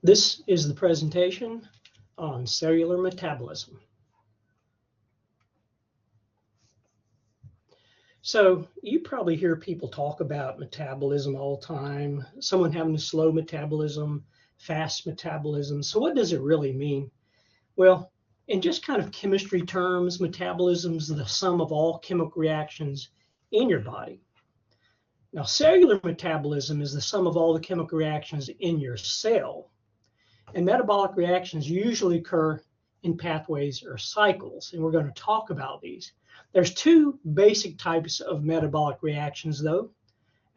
This is the presentation on cellular metabolism. So you probably hear people talk about metabolism all the time, someone having a slow metabolism, fast metabolism. So what does it really mean? Well, in just kind of chemistry terms, metabolism is the sum of all chemical reactions in your body. Now, cellular metabolism is the sum of all the chemical reactions in your cell. And metabolic reactions usually occur in pathways or cycles, and we're going to talk about these. There's two basic types of metabolic reactions, though.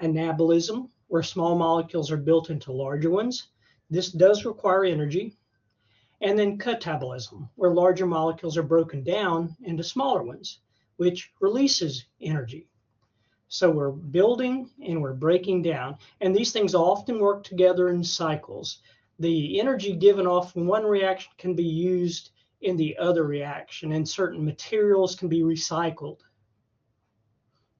Anabolism, where small molecules are built into larger ones. This does require energy. And then catabolism, where larger molecules are broken down into smaller ones, which releases energy. So we're building and we're breaking down, and these things often work together in cycles. The energy given off in one reaction can be used in the other reaction, and certain materials can be recycled.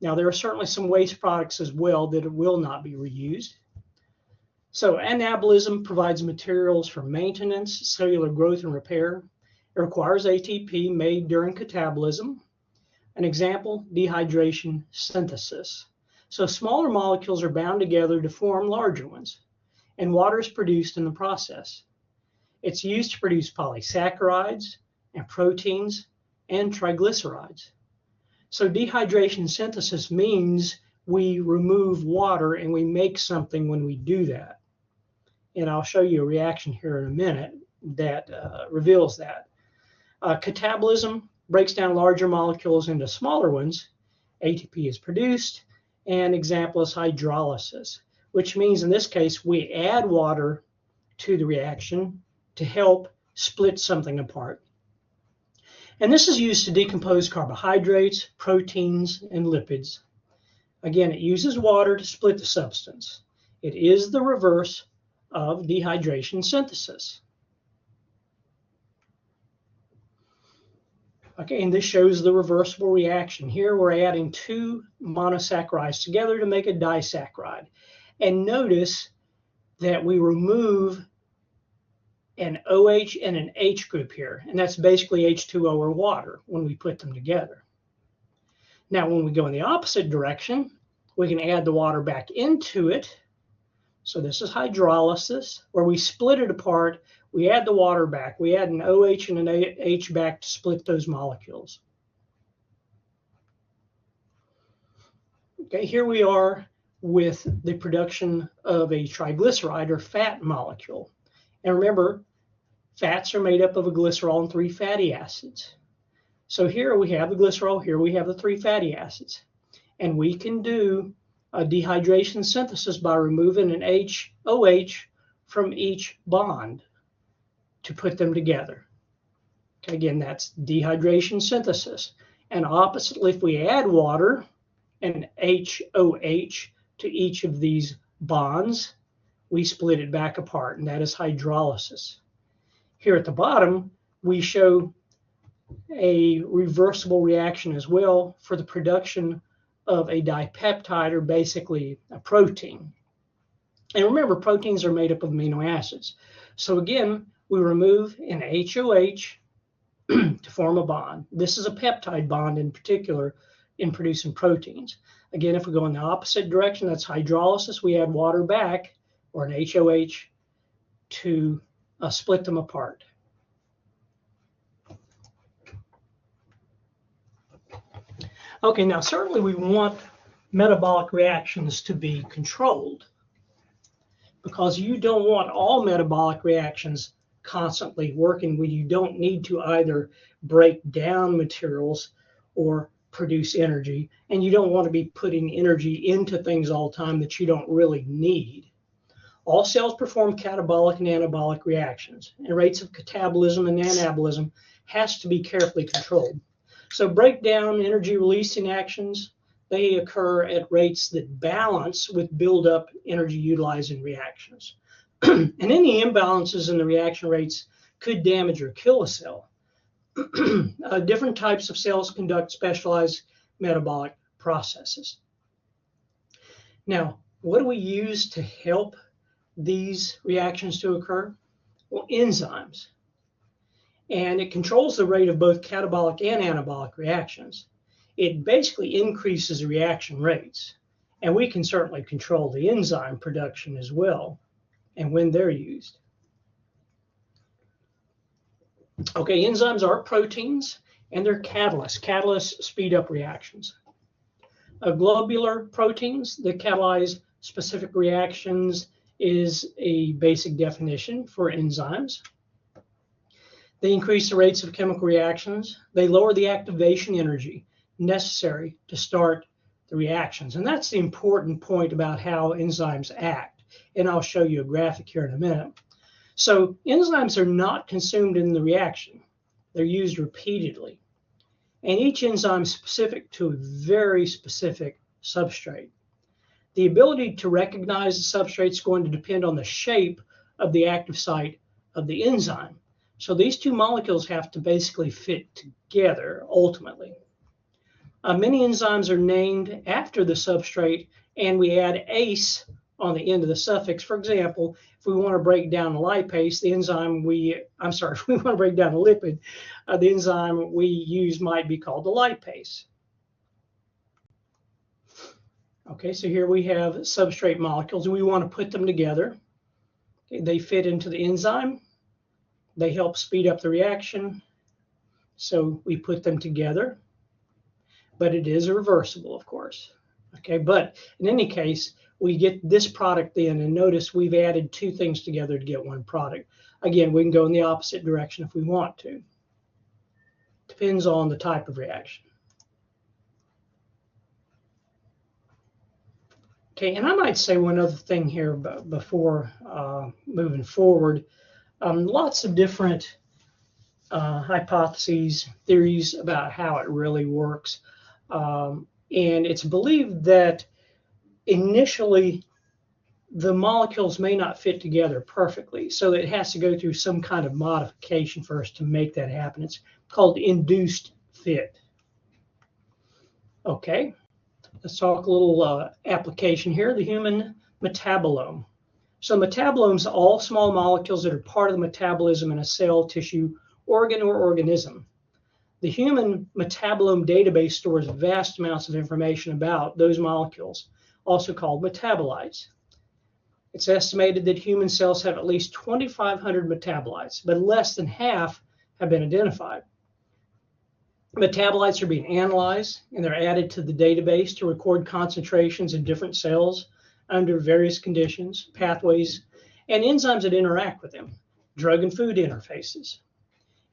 Now, there are certainly some waste products as well that will not be reused. So anabolism provides materials for maintenance, cellular growth, and repair. It requires ATP made during catabolism. An example, dehydration synthesis. So smaller molecules are bound together to form larger ones, and water is produced in the process. It's used to produce polysaccharides and proteins and triglycerides. So dehydration synthesis means we remove water and we make something when we do that. And I'll show you a reaction here in a minute that reveals that. Catabolism breaks down larger molecules into smaller ones. ATP is produced, and example is hydrolysis, which means in this case we add water to the reaction to help split something apart. And this is used to decompose carbohydrates, proteins, and lipids. Again, it uses water to split the substance. It is the reverse of dehydration synthesis. Okay, and this shows the reversible reaction. Here we're adding two monosaccharides together to make a disaccharide. And notice that we remove an OH and an H group here, and that's basically H2O or water when we put them together. Now, when we go in the opposite direction, we can add the water back into it. So this is hydrolysis, where we split it apart. We add the water back. We add an OH and an H back to split those molecules. Okay, here we are with the production of a triglyceride or fat molecule. And remember, fats are made up of a glycerol and three fatty acids. So here we have the glycerol, here we have the three fatty acids. And we can do a dehydration synthesis by removing an OH from each bond to put them together. Okay, again, that's dehydration synthesis. And oppositely, if we add water and HOH to each of these bonds, we split it back apart, and that is hydrolysis. Here at the bottom, we show a reversible reaction as well for the production of a dipeptide, or basically a protein. And remember, proteins are made up of amino acids. So again, we remove an HOH to form a bond. This is a peptide bond in particular in producing proteins. Again, if we go in the opposite direction, that's hydrolysis. We add water back, or an HOH, to split them apart. Okay, now certainly we want metabolic reactions to be controlled, because you don't want all metabolic reactions constantly working when you don't need to either break down materials or produce energy, and you don't want to be putting energy into things all the time that you don't really need. All cells perform catabolic and anabolic reactions, and rates of catabolism and anabolism has to be carefully controlled. So breakdown, energy releasing actions, they occur at rates that balance with buildup energy utilizing reactions. And any imbalances in the reaction rates could damage or kill a cell. Different types of cells conduct specialized metabolic processes. Now, what do we use to help these reactions to occur? enzymes. And it controls the rate of both catabolic and anabolic reactions. It basically increases the reaction rates. And we can certainly control the enzyme production as well, and when they're used. Okay, enzymes are proteins, and they're catalysts. Catalysts speed up reactions. Globular proteins that catalyze specific reactions is a basic definition for enzymes. They increase the rates of chemical reactions. They lower the activation energy necessary to start the reactions. And that's the important point about how enzymes act. And I'll show you a graphic here in a minute. So enzymes are not consumed in the reaction. They're used repeatedly. And each enzyme is specific to a very specific substrate. The ability to recognize the substrate is going to depend on the shape of the active site of the enzyme. So these two molecules have to basically fit together ultimately. Many enzymes are named after the substrate, and we add "ase" on the end of the suffix. For example, if we want to break down a lipase, the enzyme if we want to break down a lipid, the enzyme we use might be called the lipase. Okay, so here we have substrate molecules. We want to put them together. Okay, they fit into the enzyme. They help speed up the reaction. So we put them together. But it is reversible, of course. Okay, but in any case, we get this product in, and notice we've added two things together to get one product. Again, we can go in the opposite direction if we want to. Depends on the type of reaction. Okay, and I might say one other thing here before moving forward. Lots of different hypotheses, theories about how it really works. And it's believed that initially the molecules may not fit together perfectly. So it has to go through some kind of modification first to make that happen. It's called induced fit. Okay, let's talk a little application here, the human metabolome. So metabolomes are all small molecules that are part of the metabolism in a cell, tissue, organ, or organism. The human metabolome database stores vast amounts of information about those molecules, also called metabolites. It's estimated that human cells have at least 2,500 metabolites, but less than half have been identified. Metabolites are being analyzed, and they're added to the database to record concentrations in different cells under various conditions, pathways, and enzymes that interact with them, drug and food interfaces.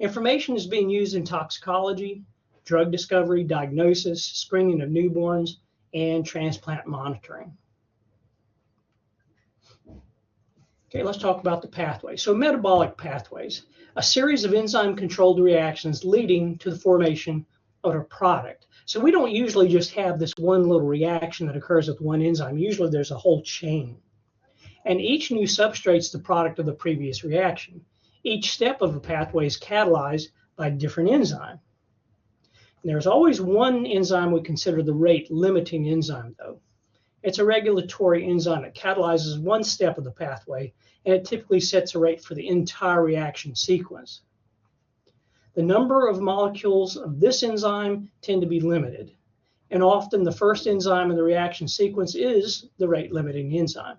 Information is being used in toxicology, drug discovery, diagnosis, screening of newborns, and transplant monitoring. Okay, let's talk about the pathway. So metabolic pathways, a series of enzyme-controlled reactions leading to the formation of a product. So we don't usually just have this one little reaction that occurs with one enzyme. Usually there's a whole chain. And each new substrate is the product of the previous reaction. Each step of a pathway is catalyzed by a different enzyme. And there's always one enzyme we consider the rate-limiting enzyme, though. It's a regulatory enzyme that catalyzes one step of the pathway, and it typically sets a rate for the entire reaction sequence. The number of molecules of this enzyme tend to be limited, and often the first enzyme in the reaction sequence is the rate-limiting enzyme.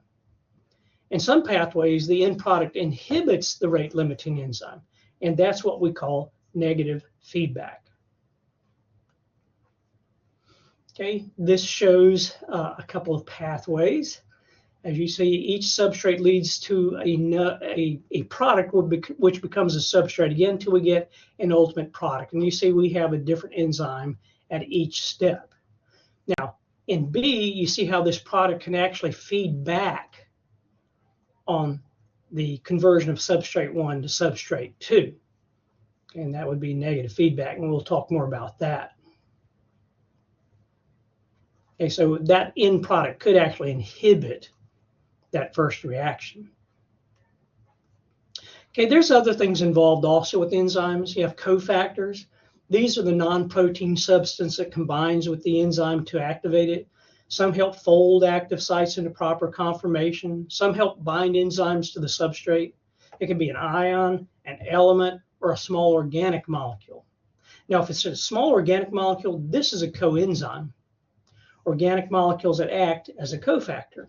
In some pathways, the end product inhibits the rate-limiting enzyme, and that's what we call negative feedback. Okay, this shows a couple of pathways. As you see, each substrate leads to a product which becomes a substrate again until we get an ultimate product. And you see we have a different enzyme at each step. Now, in B, you see how this product can actually feed back on the conversion of substrate 1 to substrate 2. And that would be negative feedback, and we'll talk more about that. Okay, so that end product could actually inhibit that first reaction. Okay, there's other things involved also with enzymes. You have cofactors. These are the non-protein substance that combines with the enzyme to activate it. Some help fold active sites into proper conformation. Some help bind enzymes to the substrate. It can be an ion, an element, or a small organic molecule. Now, if it's a small organic molecule, this is a coenzyme. Organic molecules that act as a cofactor.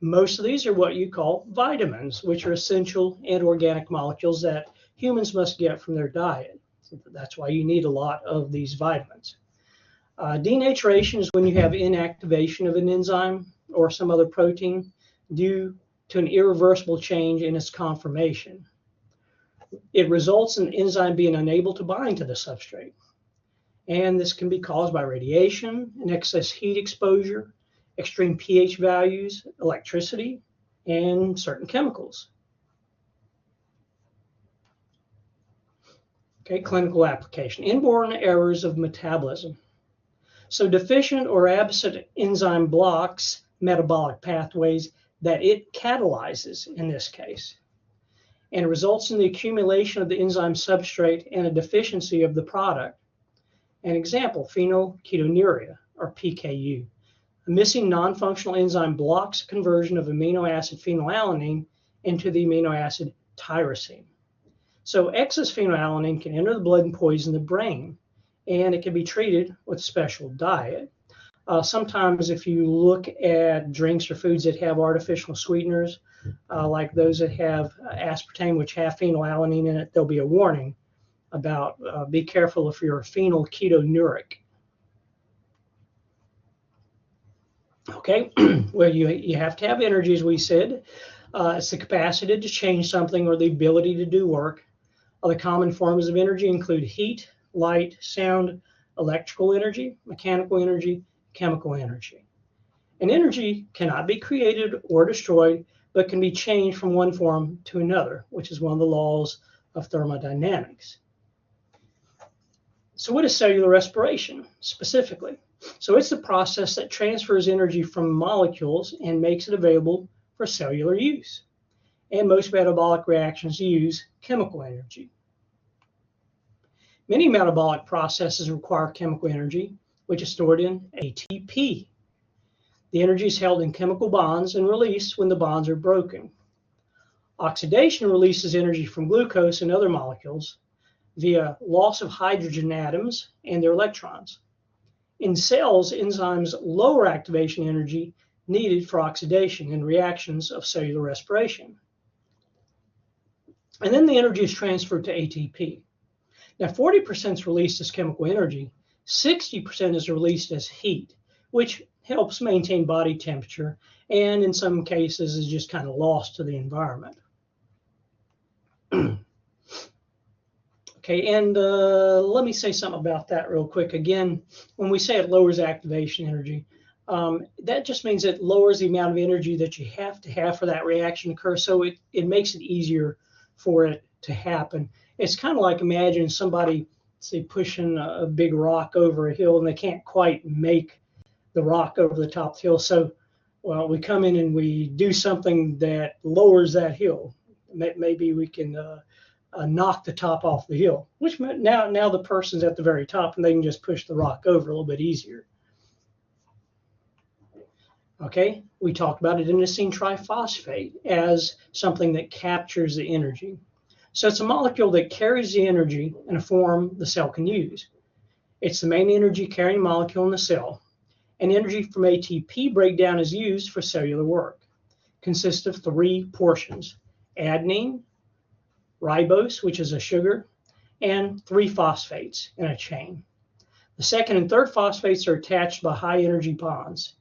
Most of these are what you call vitamins, which are essential and organic molecules that humans must get from their diet. So that's why you need a lot of these vitamins. Denaturation is when you have inactivation of an enzyme or some other protein due to an irreversible change in its conformation. It results in the enzyme being unable to bind to the substrate. And this can be caused by radiation, an excess heat exposure, extreme pH values, electricity, and certain chemicals. Okay, clinical application. Inborn errors of metabolism. So deficient or absent enzyme blocks metabolic pathways that it catalyzes in this case, and it results in the accumulation of the enzyme substrate and a deficiency of the product. An example, phenylketonuria, or PKU. A missing non-functional enzyme blocks conversion of amino acid phenylalanine into the amino acid tyrosine. So excess phenylalanine can enter the blood and poison the brain, and it can be treated with special diet. Sometimes if you look at drinks or foods that have artificial sweeteners, like those that have aspartame, which have phenylalanine in it, there'll be a warning about be careful if you're phenylketonuric. Okay, well, you have to have energy, as we said. It's the capacity to change something or the ability to do work. Other common forms of energy include heat, light, sound, electrical energy, mechanical energy, chemical energy. And energy cannot be created or destroyed, but can be changed from one form to another, which is one of the laws of thermodynamics. So what is cellular respiration specifically? So it's the process that transfers energy from molecules and makes it available for cellular use. And most metabolic reactions use chemical energy. Many metabolic processes require chemical energy, which is stored in ATP. The energy is held in chemical bonds and released when the bonds are broken. Oxidation releases energy from glucose and other molecules via loss of hydrogen atoms and their electrons. In cells, enzymes lower activation energy needed for oxidation in reactions of cellular respiration. And then the energy is transferred to ATP. Now 40% is released as chemical energy, 60% is released as heat, which helps maintain body temperature, and in some cases is just kind of lost to the environment. Okay, and let me say something about that real quick. Again, when we say it lowers activation energy, that just means it lowers the amount of energy that you have to have for that reaction to occur, so it makes it easier for it to happen. It's kind of like imagine somebody, say, pushing a big rock over a hill and they can't quite make the rock over the top of the hill. So, well, we come in and we do something that lowers that hill. Maybe we can knock the top off the hill, which now the person's at the very top and they can just push the rock over a little bit easier. Okay, we talked about adenosine triphosphate as something that captures the energy. So it's a molecule that carries the energy in a form the cell can use. It's the main energy carrying molecule in the cell, and energy from ATP breakdown is used for cellular work. Consists of 3 portions: adenine, ribose, which is a sugar, and 3 phosphates in a chain. The second and third phosphates are attached by high energy bonds,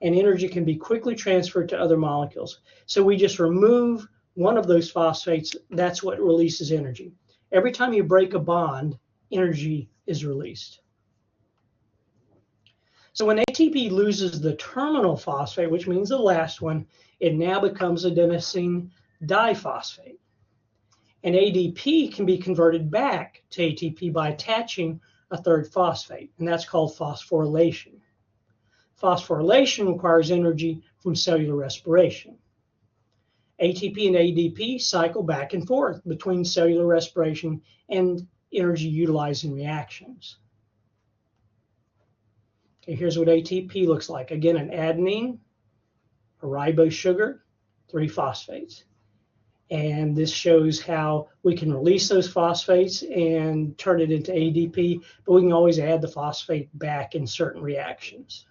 and energy can be quickly transferred to other molecules. So we just remove one of those phosphates, that's what releases energy. Every time you break a bond, energy is released. So when ATP loses the terminal phosphate, which means the last one, it now becomes adenosine diphosphate. And ADP can be converted back to ATP by attaching a third phosphate, and that's called phosphorylation. Phosphorylation requires energy from cellular respiration. ATP and ADP cycle back and forth between cellular respiration and energy utilizing reactions. Okay, here's what ATP looks like. Again, an adenine, a ribose sugar, 3 phosphates. And this shows how we can release those phosphates and turn it into ADP, but we can always add the phosphate back in certain reactions.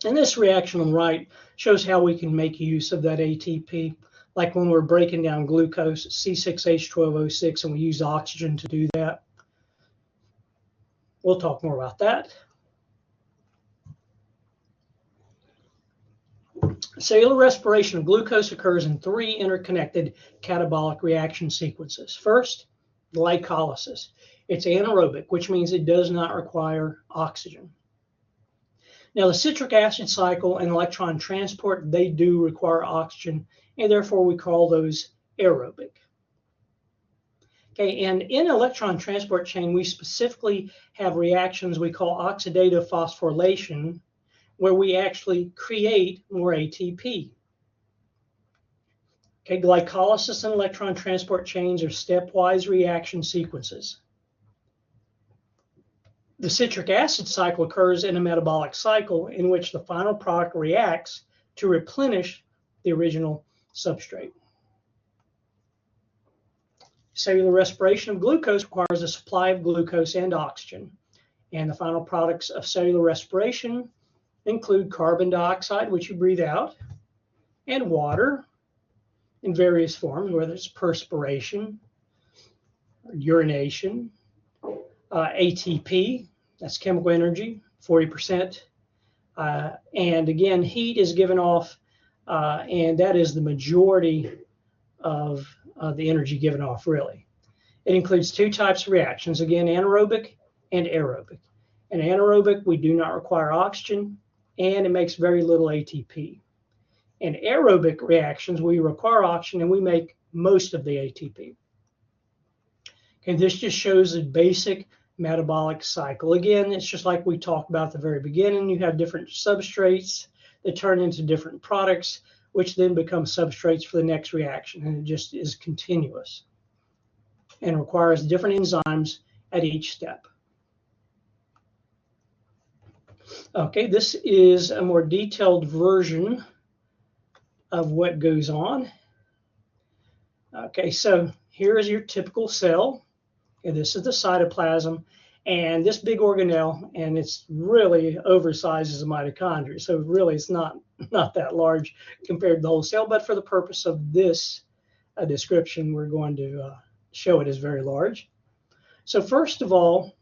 And this reaction on the right shows how we can make use of that ATP, like when we're breaking down glucose, C6H12O6, and we use oxygen to do that. We'll talk more about that. Cellular respiration of glucose occurs in 3 interconnected catabolic reaction sequences. First, glycolysis. It's anaerobic, which means it does not require oxygen. Now, the citric acid cycle and electron transport, they do require oxygen, and therefore we call those aerobic. Okay, and in electron transport chain, we specifically have reactions we call oxidative phosphorylation, where we actually create more ATP. Okay, glycolysis and electron transport chains are stepwise reaction sequences. The citric acid cycle occurs in a metabolic cycle in which the final product reacts to replenish the original substrate. Cellular respiration of glucose requires a supply of glucose and oxygen, and the final products of cellular respiration include carbon dioxide, which you breathe out, and water in various forms, whether it's perspiration, or urination, ATP, that's chemical energy, 40%. And again, heat is given off, and that is the majority of the energy given off, really. It includes 2 types of reactions, again, anaerobic and aerobic. In anaerobic, we do not require oxygen, and it makes very little ATP. In aerobic reactions, we require oxygen, and we make most of the ATP. Okay, this just shows a basic metabolic cycle. Again, it's just like we talked about at the very beginning. You have different substrates that turn into different products, which then become substrates for the next reaction, and it just is continuous and requires different enzymes at each step. Okay, this is a more detailed version of what goes on. Okay, so here is your typical cell. Okay, this is the cytoplasm, and this big organelle, and it's really oversized as a mitochondria. So really, it's not that large compared to the whole cell, but for the purpose of this description, we're going to show it as very large. So first of all,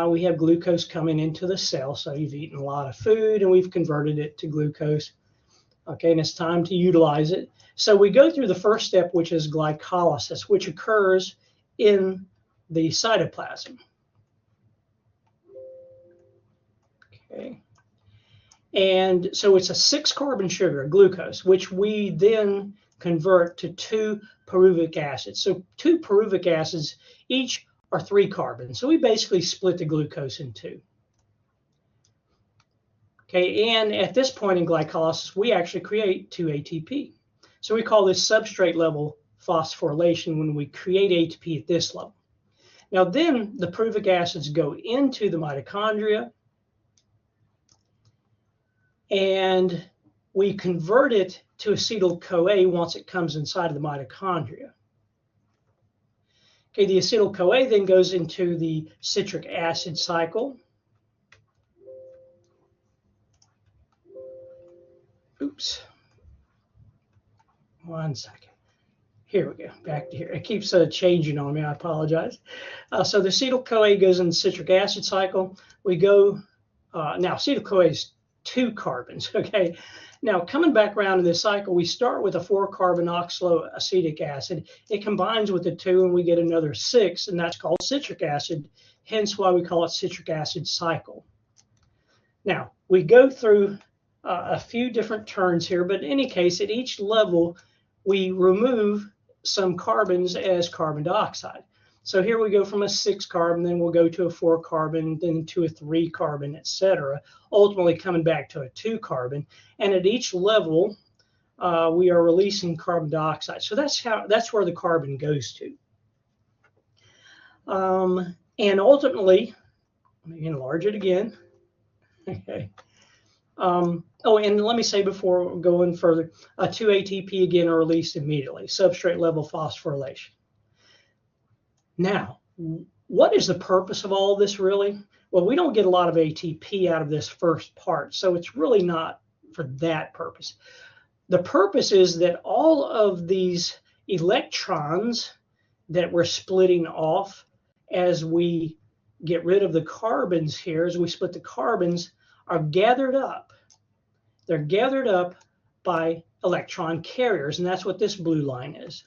we have glucose coming into the cell. So you've eaten a lot of food, and we've converted it to glucose. Okay, and it's time to utilize it. So we go through the first step, which is glycolysis, which occurs in the cytoplasm. Okay. And so it's a 6-carbon sugar, glucose, which we then convert to 2 pyruvic acids. So 2 pyruvic acids each are 3 carbons. So we basically split the glucose in 2. Okay, and at this point in glycolysis, we actually create 2 ATP. So we call this substrate level phosphorylation when we create ATP at this level. Now then the pyruvic acids go into the mitochondria, and we convert it to acetyl-CoA once it comes inside of the mitochondria. Okay, the acetyl-CoA then goes into the citric acid cycle. Oops. One second. Here we go, back to here. It keeps changing on me, I apologize. So the acetyl-CoA goes in the citric acid cycle. We go, now acetyl-CoA is 2 carbons, okay? Now coming back around in this cycle, we start with a 4-carbon oxaloacetic acid. It combines with the 2 and we get another 6, and that's called citric acid, hence why we call it citric acid cycle. Now, we go through a few different turns here, but in any case, at each level, we remove some carbons as carbon dioxide. So here we go from a 6-carbon, then we'll go to a 4-carbon, then to a 3-carbon, etc., ultimately coming back to a 2-carbon. And at each level, we are releasing carbon dioxide. So that's where the carbon goes to. And ultimately, let me enlarge it again. Okay. Oh, and let me say before going further, 2 ATP again are released immediately, substrate level phosphorylation. Now, what is the purpose of all this really? Well, we don't get a lot of ATP out of this first part, so it's really not for that purpose. The purpose is that all of these electrons that we're splitting off as we get rid of the carbons here, as we split the carbons, are gathered up. They're gathered up by electron carriers, and that's what this blue line is.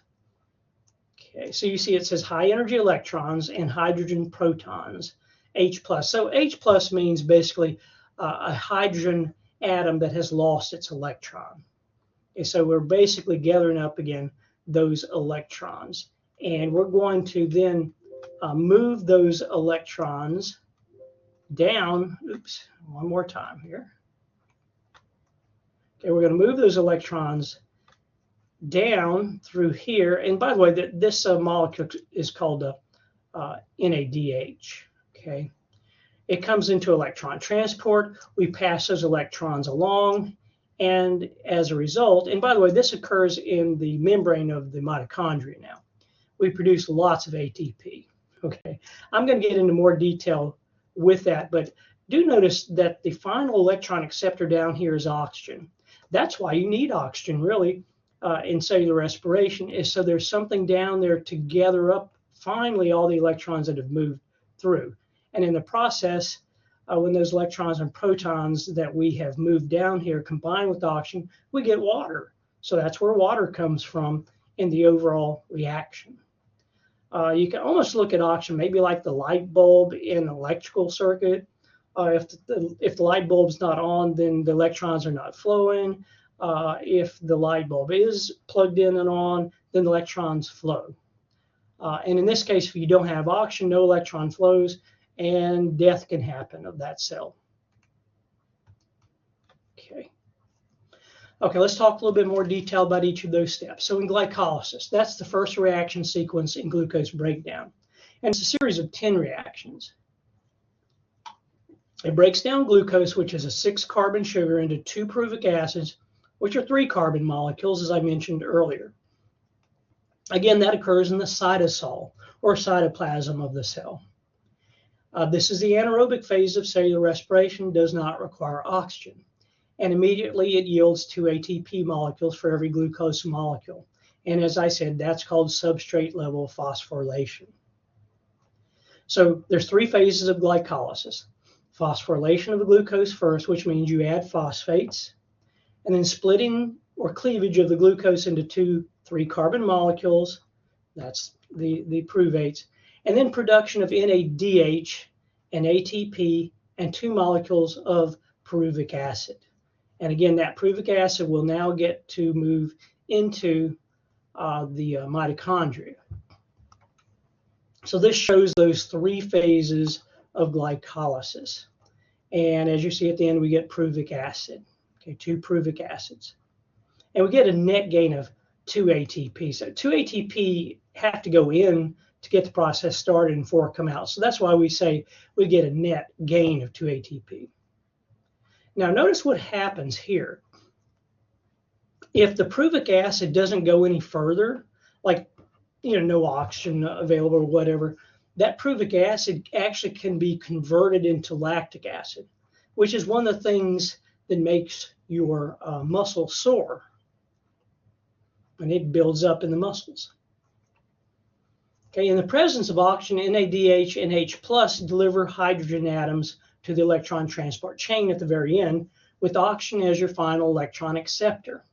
Okay, so you see it says high energy electrons and hydrogen protons, H+. So H+ means basically a hydrogen atom that has lost its electron. Okay, so we're basically gathering up again those electrons. And we're going to then move those electrons down. Oops, one more time here. Okay, we're going to move those electrons down through here. And by the way, this molecule is called NADH. Okay, it comes into electron transport. We pass those electrons along, and as a result, and by the way, this occurs in the membrane of the mitochondria now. We produce lots of ATP. Okay, I'm going to get into more detail with that, but do notice that the final electron acceptor down here is oxygen. That's why you need oxygen, really, in cellular respiration, is so there's something down there to gather up finally all the electrons that have moved through. And in the process, when those electrons and protons that we have moved down here combine with oxygen, we get water. So that's where water comes from in the overall reaction. You can almost look at oxygen maybe like the light bulb in an electrical circuit. If the light bulb's not on, then the electrons are not flowing. If the light bulb is plugged in and on, then the electrons flow. And in this case, if you don't have oxygen, no electron flows, and death can happen of that cell. Okay. Okay, let's talk a little bit more detail about each of those steps. So in glycolysis, that's the first reaction sequence in glucose breakdown. And it's a series of 10 reactions. It breaks down glucose, which is a 6-carbon sugar, into 2 pyruvic acids, which are 3-carbon molecules, as I mentioned earlier. Again, that occurs in the cytosol, or cytoplasm of the cell. This is the anaerobic phase of cellular respiration, does not require oxygen. And immediately it yields 2 ATP molecules for every glucose molecule. And as I said, that's called substrate level phosphorylation. So there's 3 phases of glycolysis. Phosphorylation of the glucose first, which means you add phosphates, and then splitting or cleavage of the glucose into 2 3-carbon molecules, that's the pruvates, and then production of NADH and ATP and 2 molecules of pyruvic acid. And again, that pyruvic acid will now get to move into the mitochondria. So this shows those 3 phases of glycolysis. And as you see at the end, we get pyruvic acid, okay, 2 pyruvic acids. And we get a net gain of 2 ATP. So 2 ATP have to go in to get the process started and 4 come out. So that's why we say we get a net gain of 2 ATP. Now notice what happens here. If the pyruvic acid doesn't go any further, like no oxygen available or whatever, that pyruvic acid actually can be converted into lactic acid, which is one of the things that makes your muscle sore. And it builds up in the muscles. Okay, in the presence of oxygen, NADH and H+ deliver hydrogen atoms to the electron transport chain at the very end, with oxygen as your final electron acceptor.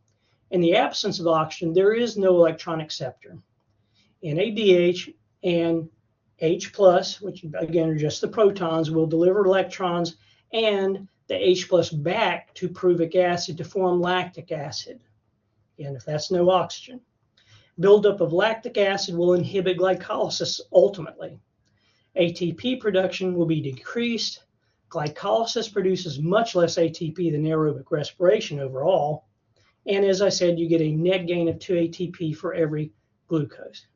In the absence of oxygen, there is no electron acceptor. NADH and H+, which again are just the protons, will deliver electrons and the H+ back to pyruvic acid to form lactic acid. And if that's no oxygen, buildup of lactic acid will inhibit glycolysis ultimately. ATP production will be decreased. Glycolysis produces much less ATP than aerobic respiration overall. And as I said, you get a net gain of 2 ATP for every glucose.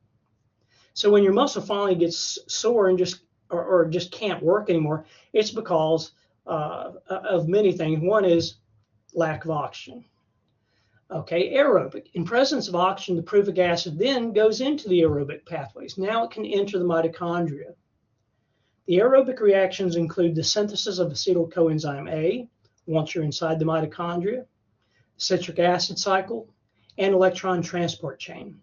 So when your muscle finally gets sore and just can't work anymore, it's because of many things. One is lack of oxygen. Okay, aerobic. In presence of oxygen, the pyruvic acid then goes into the aerobic pathways. Now it can enter the mitochondria. The aerobic reactions include the synthesis of acetyl coenzyme A, once you're inside the mitochondria, citric acid cycle, and electron transport chain.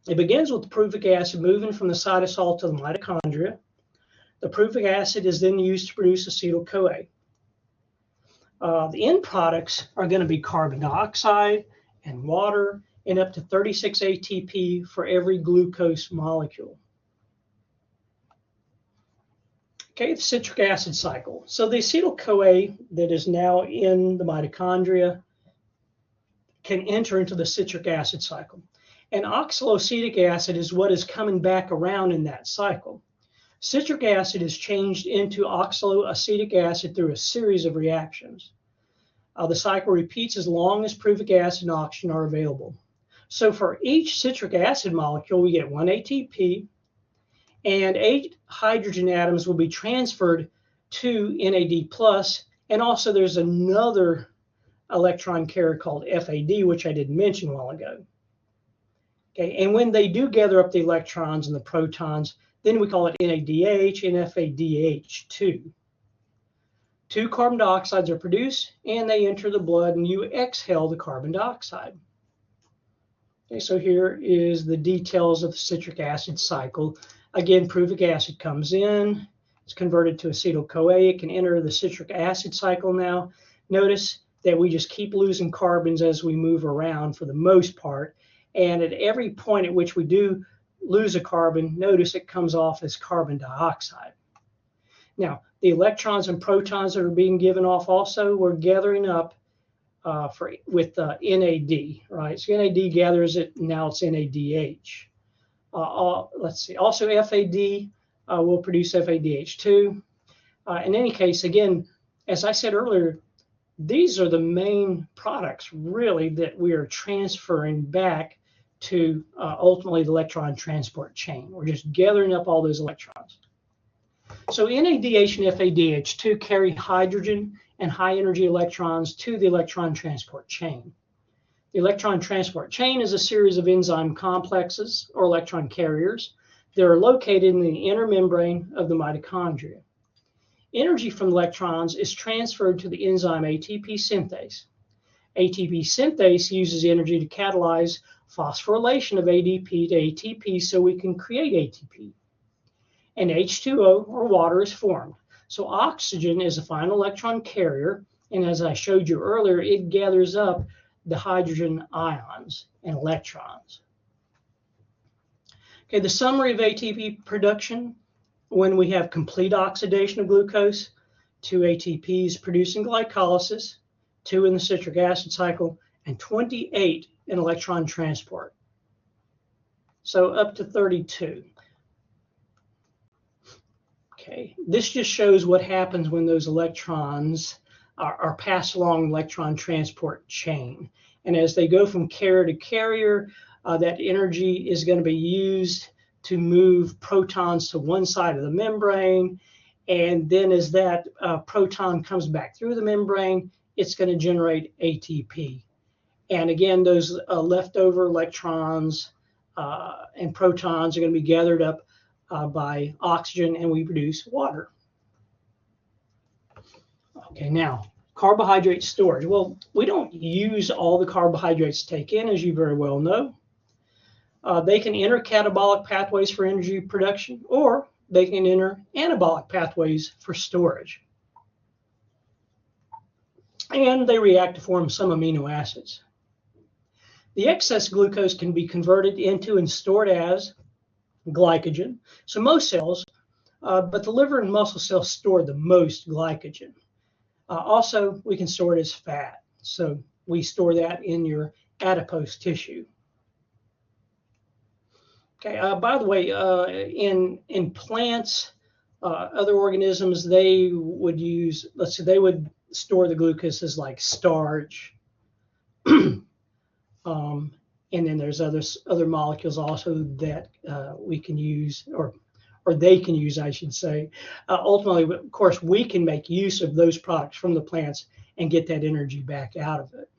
It begins with the pyruvic acid moving from the cytosol to the mitochondria. The pyruvic acid is then used to produce acetyl-CoA. The end products are going to be carbon dioxide and water, and up to 36 ATP for every glucose molecule. Okay, the citric acid cycle. So the acetyl-CoA that is now in the mitochondria can enter into the citric acid cycle. And oxaloacetic acid is what is coming back around in that cycle. Citric acid is changed into oxaloacetic acid through a series of reactions. The cycle repeats as long as pyruvic acid and oxygen are available. So for each citric acid molecule, we get 1 ATP, and 8 hydrogen atoms will be transferred to NAD+, and also there's another electron carrier called FAD, which I didn't mention a while ago. Okay, and when they do gather up the electrons and the protons, then we call it NADH and FADH2. 2 carbon dioxides are produced, and they enter the blood, and you exhale the carbon dioxide. Okay, so here is the details of the citric acid cycle. Again, pyruvic acid comes in, it's converted to acetyl-CoA. It can enter the citric acid cycle now. Notice that we just keep losing carbons as we move around for the most part. And at every point at which we do lose a carbon, notice it comes off as carbon dioxide. Now, the electrons and protons that are being given off also, we're gathering up with NAD, right? So NAD gathers it, now it's NADH. Let's see, also FAD will produce FADH2. In any case, again, as I said earlier, these are the main products really that we are transferring back to ultimately the electron transport chain. We're just gathering up all those electrons. So NADH and FADH2 carry hydrogen and high energy electrons to the electron transport chain. The electron transport chain is a series of enzyme complexes or electron carriers that are located in the inner membrane of the mitochondria. Energy from electrons is transferred to the enzyme ATP synthase. ATP synthase uses energy to catalyze phosphorylation of ADP to ATP so we can create ATP. And H2O, or water, is formed. So oxygen is a final electron carrier, and as I showed you earlier, it gathers up the hydrogen ions and electrons. Okay, the summary of ATP production: when we have complete oxidation of glucose, 2 ATPs produced in glycolysis, 2 in the citric acid cycle, and 28 in electron transport. So up to 32. Okay, this just shows what happens when those electrons are passed along the electron transport chain. And as they go from carrier to carrier, that energy is going to be used to move protons to one side of the membrane. And then as that proton comes back through the membrane, it's going to generate ATP. And again, those leftover electrons and protons are going to be gathered up by oxygen, and we produce water. Okay, now carbohydrate storage. Well, we don't use all the carbohydrates to take in, as you very well know. They can enter catabolic pathways for energy production, or they can enter anabolic pathways for storage. And they react to form some amino acids. The excess glucose can be converted into and stored as glycogen. So most cells, but the liver and muscle cells store the most glycogen. Also, we can store it as fat. So we store that in your adipose tissue. Okay. By the way, in plants, other organisms, they would use, let's say, they would store the glucose as like starch. And then there's other molecules also that we can use, or they can use, I should say. Ultimately, of course, we can make use of those products from the plants and get that energy back out of it.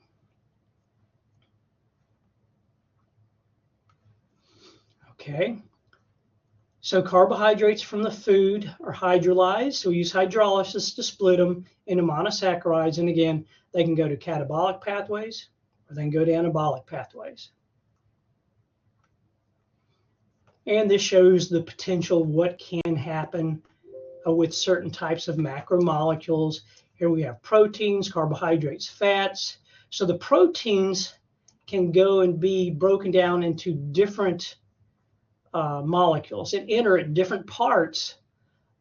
Okay, so carbohydrates from the food are hydrolyzed. So we use hydrolysis to split them into monosaccharides. And again, they can go to catabolic pathways or they can go to anabolic pathways. And this shows the potential what can happen with certain types of macromolecules. Here we have proteins, carbohydrates, fats. So the proteins can go and be broken down into different molecules and enter at different parts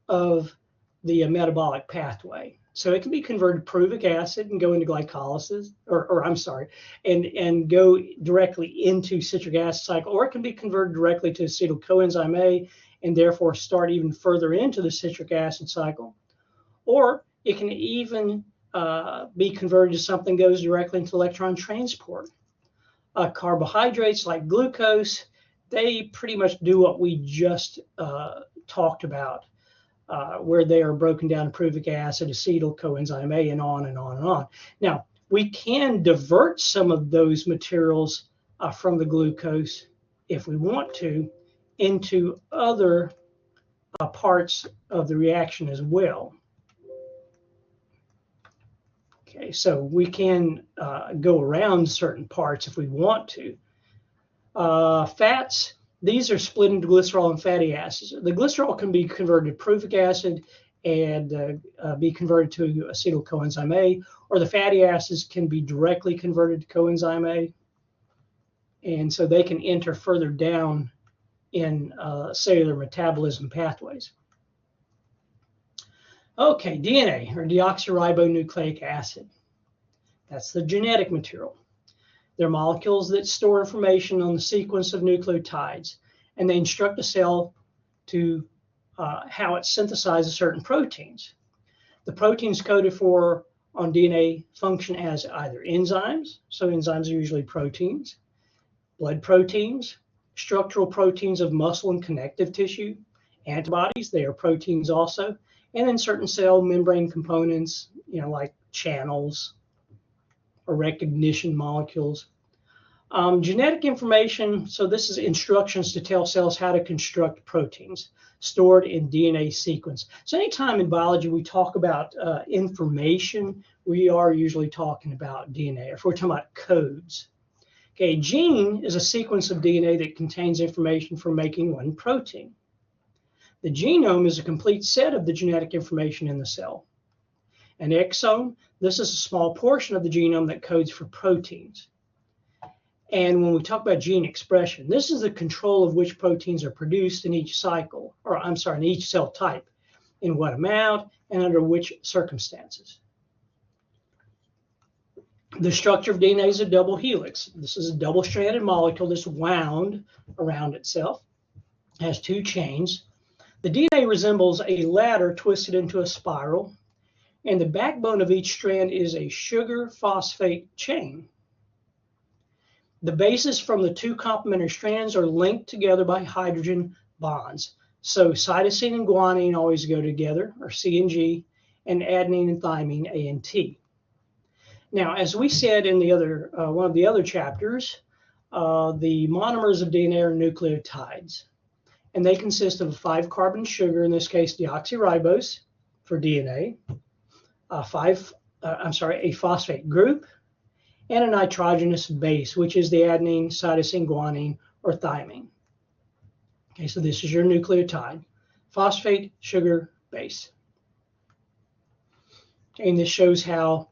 of the metabolic pathway. So it can be converted to pyruvic acid and go into glycolysis, and go directly into citric acid cycle, or it can be converted directly to acetyl coenzyme A and therefore start even further into the citric acid cycle. Or it can even be converted to something that goes directly into electron transport. Carbohydrates like glucose, they pretty much do what we just talked about, where they are broken down to pyruvic acid, acetyl coenzyme A, and on and on and on. Now, we can divert some of those materials from the glucose, if we want to, into other parts of the reaction as well. Okay, so we can go around certain parts if we want to. Fats, these are split into glycerol and fatty acids. The glycerol can be converted to pyruvic acid and be converted to acetyl coenzyme A, or the fatty acids can be directly converted to coenzyme A. And so they can enter further down in cellular metabolism pathways. Okay, DNA, or deoxyribonucleic acid. That's the genetic material. They're molecules that store information on the sequence of nucleotides, and they instruct a cell to how it synthesizes certain proteins. The proteins coded for on DNA function as either enzymes, so enzymes are usually proteins, blood proteins, structural proteins of muscle and connective tissue, antibodies, they are proteins also, and then certain cell membrane components, like channels or recognition molecules. Genetic information, so this is instructions to tell cells how to construct proteins stored in DNA sequence. So anytime in biology we talk about information, we are usually talking about DNA, or if we're talking about codes. Okay, a gene is a sequence of DNA that contains information for making one protein. The genome is a complete set of the genetic information in the cell. An exome, this is a small portion of the genome that codes for proteins. And when we talk about gene expression, this is the control of which proteins are produced in each cycle, or in each cell type, in what amount and under which circumstances. The structure of DNA is a double helix. This is a double-stranded molecule that's wound around itself, has two chains. The DNA resembles a ladder twisted into a spiral, and the backbone of each strand is a sugar phosphate chain. The bases from the two complementary strands are linked together by hydrogen bonds. So cytosine and guanine always go together, or C and G, and adenine and thymine, A and T. Now, as we said in the other one of the other chapters, the monomers of DNA are nucleotides, and they consist of a 5-carbon sugar, in this case deoxyribose for DNA, a phosphate group, and a nitrogenous base, which is the adenine, cytosine, guanine, or thymine. Okay, so this is your nucleotide, phosphate, sugar, base. Okay, and this shows how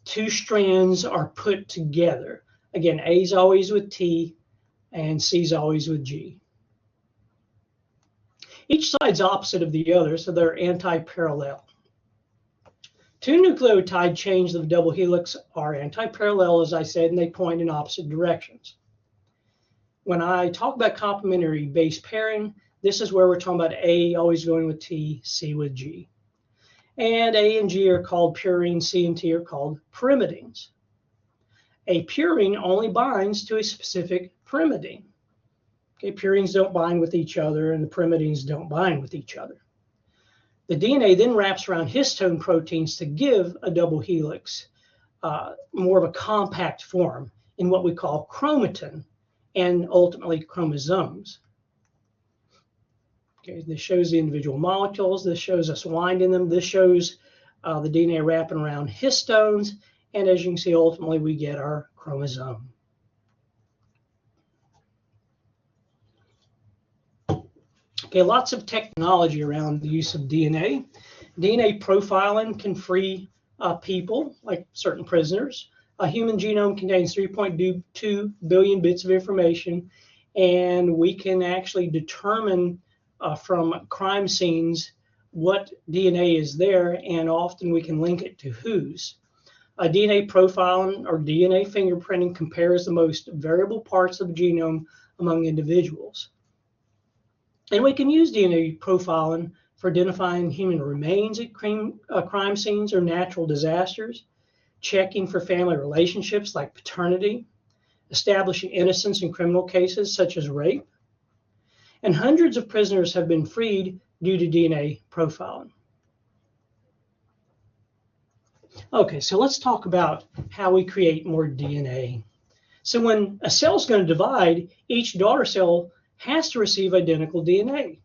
two strands are put together. Again, A is always with T, and C is always with G. Each side's opposite of the other, so they're anti-parallel. Two nucleotide chains of the double helix are anti-parallel, as I said, and they point in opposite directions. When I talk about complementary base pairing, this is where we're talking about A always going with T, C with G. And A and G are called purines, C and T are called pyrimidines. A purine only binds to a specific pyrimidine. Okay, purines don't bind with each other, and the pyrimidines don't bind with each other. The DNA then wraps around histone proteins to give a double helix, more of a compact form in what we call chromatin and ultimately chromosomes. Okay, this shows the individual molecules. This shows us winding them. This shows the DNA wrapping around histones. And as you can see, ultimately we get our chromosome. Okay, lots of technology around the use of DNA. DNA profiling can free people, like certain prisoners. A human genome contains 3.2 billion bits of information, and we can actually determine from crime scenes what DNA is there, and often we can link it to whose. DNA profiling or DNA fingerprinting compares the most variable parts of the genome among individuals. And we can use DNA profiling for identifying human remains at crime scenes or natural disasters, checking for family relationships like paternity, establishing innocence in criminal cases such as rape. And hundreds of prisoners have been freed due to DNA profiling. Okay, so let's talk about how we create more DNA. So when a cell is going to divide, each daughter cell has to receive identical DNA.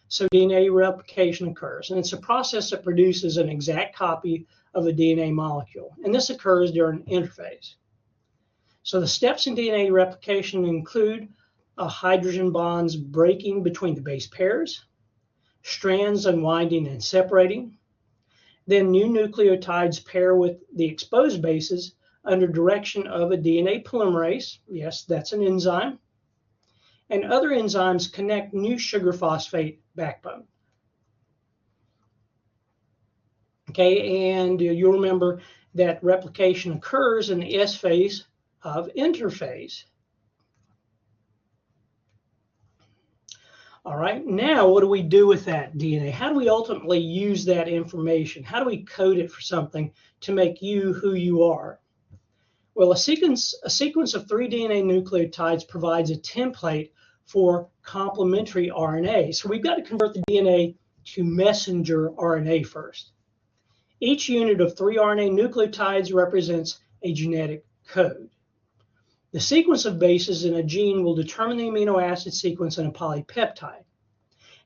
So DNA replication occurs, and it's a process that produces an exact copy of a DNA molecule, and this occurs during interphase. So the steps in DNA replication include hydrogen bonds breaking between the base pairs, strands unwinding and separating, then new nucleotides pair with the exposed bases under direction of a DNA polymerase. Yes, that's an enzyme. And other enzymes connect new sugar phosphate backbone. Okay, and you'll remember that replication occurs in the S phase of interphase. All right, now what do we do with that DNA? How do we ultimately use that information? How do we code it for something to make you who you are? Well, a sequence of 3 DNA nucleotides provides a template for complementary RNA. So we've got to convert the DNA to messenger RNA first. Each unit of 3 RNA nucleotides represents a genetic code. The sequence of bases in a gene will determine the amino acid sequence in a polypeptide.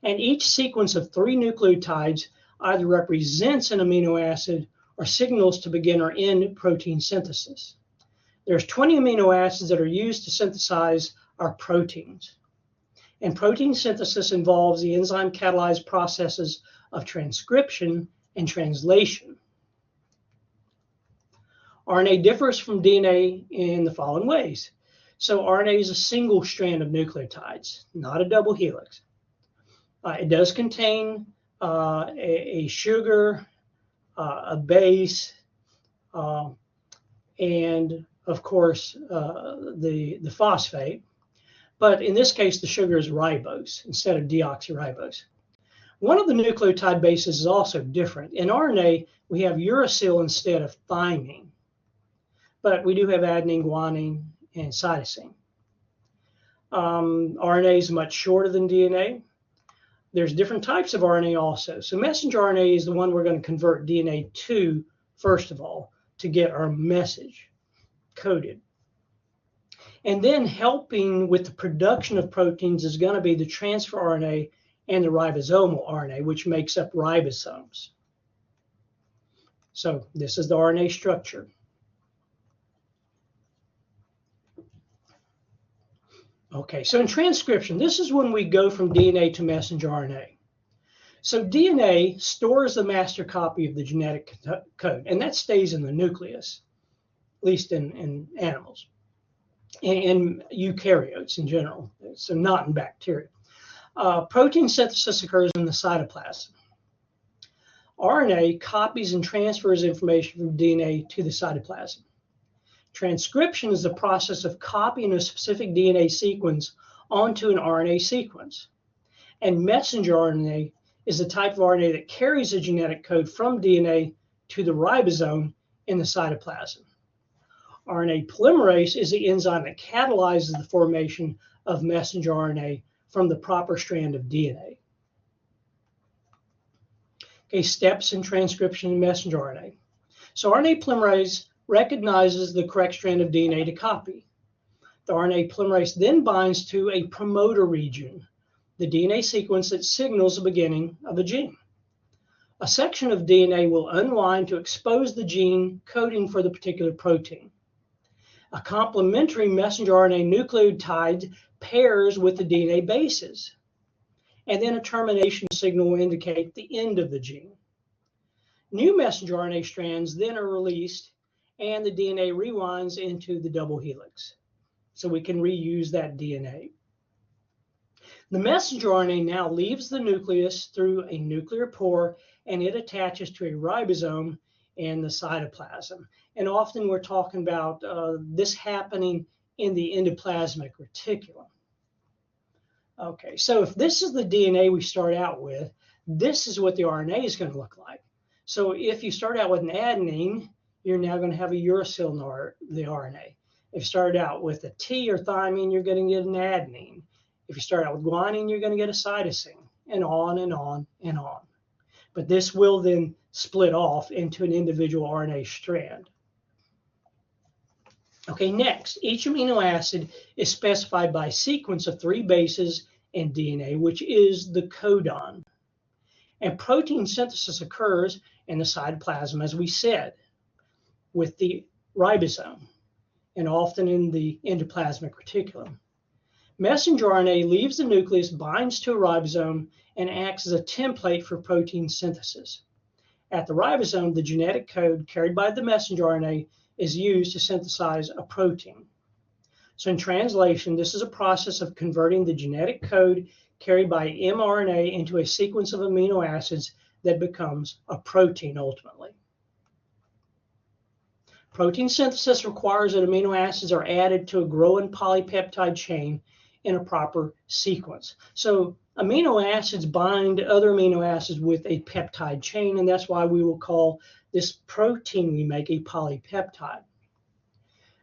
And each sequence of 3 nucleotides either represents an amino acid or signals to begin or end protein synthesis. There's 20 amino acids that are used to synthesize our proteins. And protein synthesis involves the enzyme catalyzed processes of transcription and translation. RNA differs from DNA in the following ways. So RNA is a single strand of nucleotides, not a double helix. It does contain a sugar, a base, and of course the phosphate. But in this case, the sugar is ribose instead of deoxyribose. One of the nucleotide bases is also different. In RNA, we have uracil instead of thymine. But we do have adenine, guanine, and cytosine. RNA is much shorter than DNA. There's different types of RNA also. So messenger RNA is the one we're going to convert DNA to, first of all, to get our message coded. And then helping with the production of proteins is going to be the transfer RNA and the ribosomal RNA, which makes up ribosomes. So this is the RNA structure. Okay, so in transcription, this is when we go from DNA to messenger RNA. So DNA stores the master copy of the genetic code, and that stays in the nucleus, at least in animals, and eukaryotes in general, so not in bacteria. Protein synthesis occurs in the cytoplasm. RNA copies and transfers information from DNA to the cytoplasm. Transcription is the process of copying a specific DNA sequence onto an RNA sequence. And messenger RNA is the type of RNA that carries the genetic code from DNA to the ribosome in the cytoplasm. RNA polymerase is the enzyme that catalyzes the formation of messenger RNA from the proper strand of DNA. Okay, steps in transcription in messenger RNA. So RNA polymerase recognizes the correct strand of DNA to copy. The RNA polymerase then binds to a promoter region, the DNA sequence that signals the beginning of a gene. A section of DNA will unwind to expose the gene coding for the particular protein. A complementary messenger RNA nucleotide pairs with the DNA bases, and then a termination signal will indicate the end of the gene. New messenger RNA strands then are released, and the DNA rewinds into the double helix, so we can reuse that DNA. The messenger RNA now leaves the nucleus through a nuclear pore, and it attaches to a ribosome in the cytoplasm. And often we're talking about this happening in the endoplasmic reticulum. Okay, so if this is the DNA we start out with, this is what the RNA is going to look like. So if you start out with an adenine, you're now going to have a uracil in the RNA. If you start out with a T or thymine, you're going to get an adenine. If you start out with guanine, you're going to get a cytosine, and on and on and on. But this will then split off into an individual RNA strand. Okay, next, each amino acid is specified by a sequence of 3 bases in DNA, which is the codon. And protein synthesis occurs in the cytoplasm, as we said, with the ribosome, and often in the endoplasmic reticulum. Messenger RNA leaves the nucleus, binds to a ribosome, and acts as a template for protein synthesis. At the ribosome, the genetic code carried by the messenger RNA is used to synthesize a protein. So in translation, this is a process of converting the genetic code carried by mRNA into a sequence of amino acids that becomes a protein ultimately. Protein synthesis requires that amino acids are added to a growing polypeptide chain in a proper sequence. So amino acids bind other amino acids with a peptide chain, and that's why we will call this protein we make a polypeptide.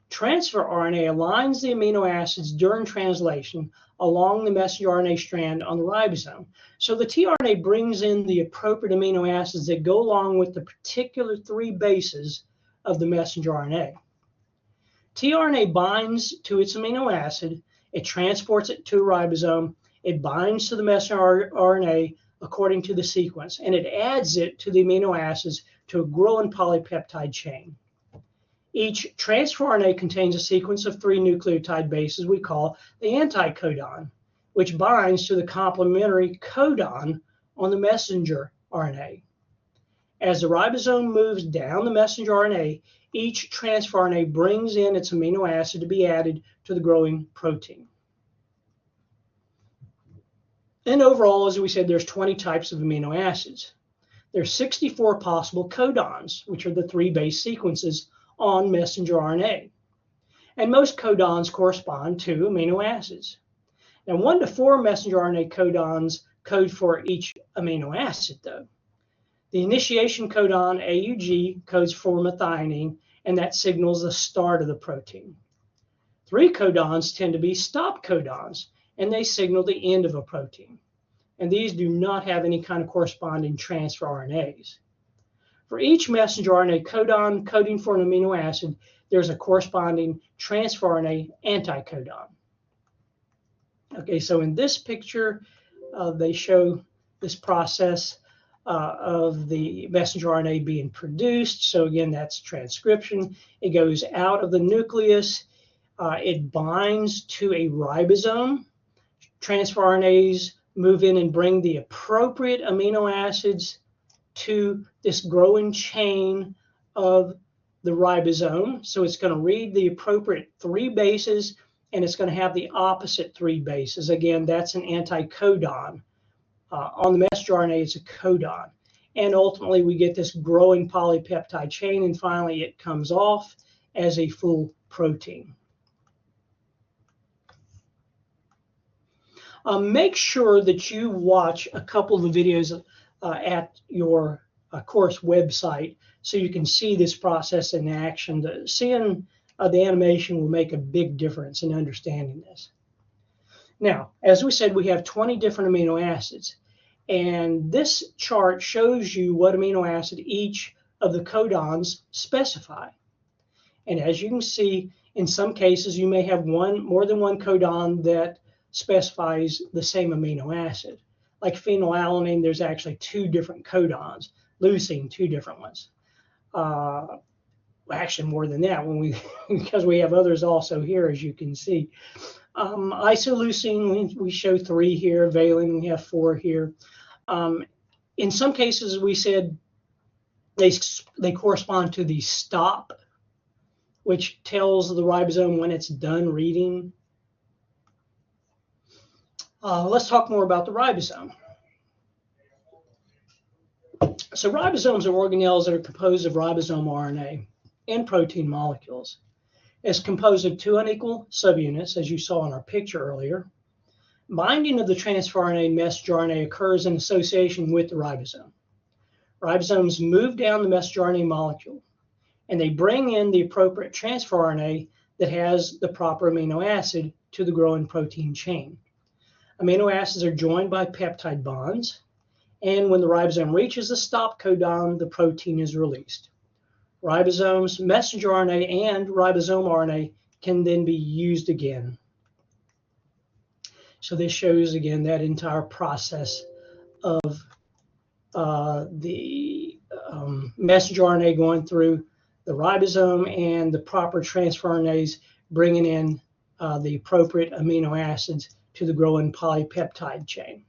Transfer RNA aligns the amino acids during translation along the messenger RNA strand on the ribosome. So the tRNA brings in the appropriate amino acids that go along with the particular 3 bases of the messenger RNA. tRNA binds to its amino acid, it transports it to a ribosome, it binds to the messenger RNA according to the sequence, and it adds it to the amino acids to a growing polypeptide chain. Each transfer RNA contains a sequence of 3 nucleotide bases we call the anticodon, which binds to the complementary codon on the messenger RNA. As the ribosome moves down the messenger RNA, each transfer RNA brings in its amino acid to be added to the growing protein. And overall, as we said, there's 20 types of amino acids. There's 64 possible codons, which are the 3 base sequences on messenger RNA. And most codons correspond to amino acids. Now, 1 to 4 messenger RNA codons code for each amino acid, though. The initiation codon, AUG, codes for methionine, and that signals the start of the protein. 3 codons tend to be stop codons, and they signal the end of a protein. And these do not have any kind of corresponding transfer RNAs. For each messenger RNA codon coding for an amino acid, there's a corresponding transfer RNA anticodon. Okay, so in this picture, they show this process of the messenger RNA being produced. So again, that's transcription. It goes out of the nucleus. It binds to a ribosome. Transfer RNAs move in and bring the appropriate amino acids to this growing chain of the ribosome. So it's going to read the appropriate 3 bases, and it's going to have the opposite 3 bases. Again, that's an anticodon. On the messenger RNA, it's a codon. And ultimately, we get this growing polypeptide chain, and finally, it comes off as a full protein. Make sure that you watch a couple of the videos at your course website so you can see this process in action. Seeing the animation will make a big difference in understanding this. Now, as we said, we have 20 different amino acids. And this chart shows you what amino acid each of the codons specify. And as you can see, in some cases, you may have more than one codon that specifies the same amino acid. Like phenylalanine, there's actually 2 different codons. Leucine, 2 different ones. Actually, more than that, because we have others also here, as you can see. Isoleucine, we show 3 here. Valine, we have 4 here. In some cases, we said they correspond to the stop, which tells the ribosome when it's done reading. Let's talk more about the ribosome. So ribosomes are organelles that are composed of ribosome RNA and protein molecules. It's composed of 2 unequal subunits, as you saw in our picture earlier. Binding of the transfer RNA and messenger RNA occurs in association with the ribosome. Ribosomes move down the messenger RNA molecule, and they bring in the appropriate transfer RNA that has the proper amino acid to the growing protein chain. Amino acids are joined by peptide bonds, and when the ribosome reaches the stop codon, the protein is released. Ribosomes, messenger RNA, and ribosome RNA can then be used again. So this shows again that entire process of the messenger RNA going through the ribosome and the proper transfer RNAs bringing in the appropriate amino acids to the growing polypeptide chain.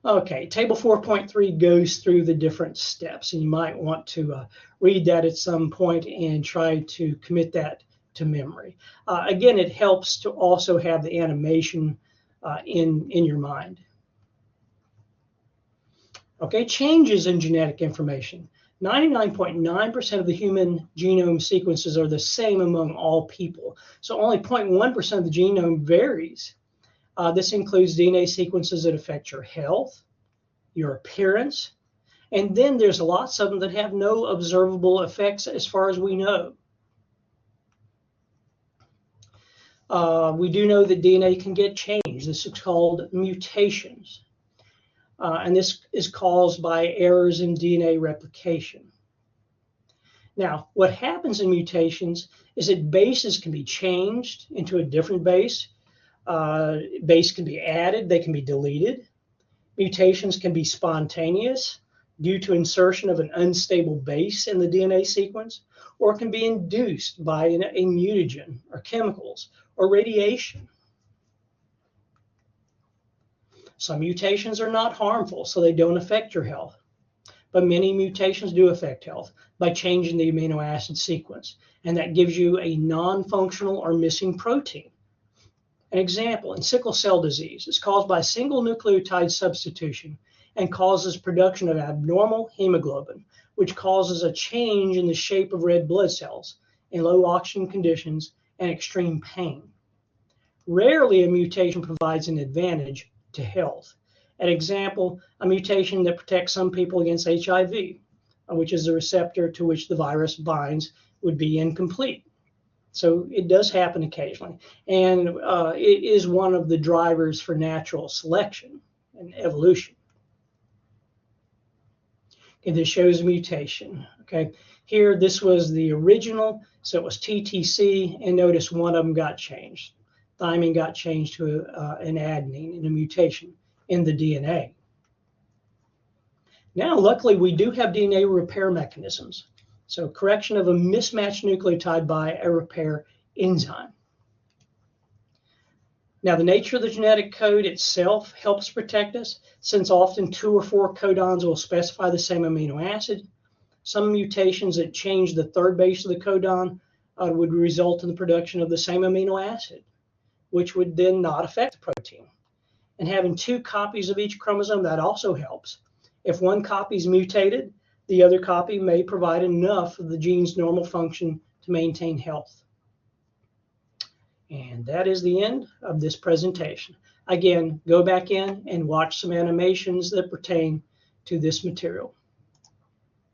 Okay, table 4.3 goes through the different steps, and you might want to read that at some point and try to commit that to memory. Again, it helps to also have the animation in your mind. Okay, changes in genetic information. 99.9% of the human genome sequences are the same among all people. So only 0.1% of the genome varies. This includes DNA sequences that affect your health, your appearance, and then there's lots of them that have no observable effects as far as we know. We do know that DNA can get changed. This is called mutations. And this is caused by errors in DNA replication. Now, what happens in mutations is that bases can be changed into a different base. Base can be added, they can be deleted. Mutations can be spontaneous due to insertion of an unstable base in the DNA sequence, or can be induced by a mutagen or chemicals or radiation. Some mutations are not harmful, so they don't affect your health. But many mutations do affect health by changing the amino acid sequence, and that gives you a non-functional or missing protein. An example, in sickle cell disease, it's caused by a single nucleotide substitution and causes production of abnormal hemoglobin, which causes a change in the shape of red blood cells in low oxygen conditions and extreme pain. Rarely a mutation provides an advantage to health. An example, a mutation that protects some people against HIV, which is the receptor to which the virus binds, would be incomplete. So it does happen occasionally. And it is one of the drivers for natural selection and evolution. Okay, this shows a mutation. Okay, here this was the original, so it was TTC, and notice one of them got changed. Thymine got changed to an adenine in a mutation in the DNA. Now, luckily, we do have DNA repair mechanisms. So correction of a mismatched nucleotide by a repair enzyme. Now, the nature of the genetic code itself helps protect us, since often 2 or 4 codons will specify the same amino acid. Some mutations that change the 3rd base of the codon would result in the production of the same amino acid, which would then not affect the protein. And having 2 copies of each chromosome, that also helps. If one copy is mutated, the other copy may provide enough of the gene's normal function to maintain health. And that is the end of this presentation. Again, go back in and watch some animations that pertain to this material.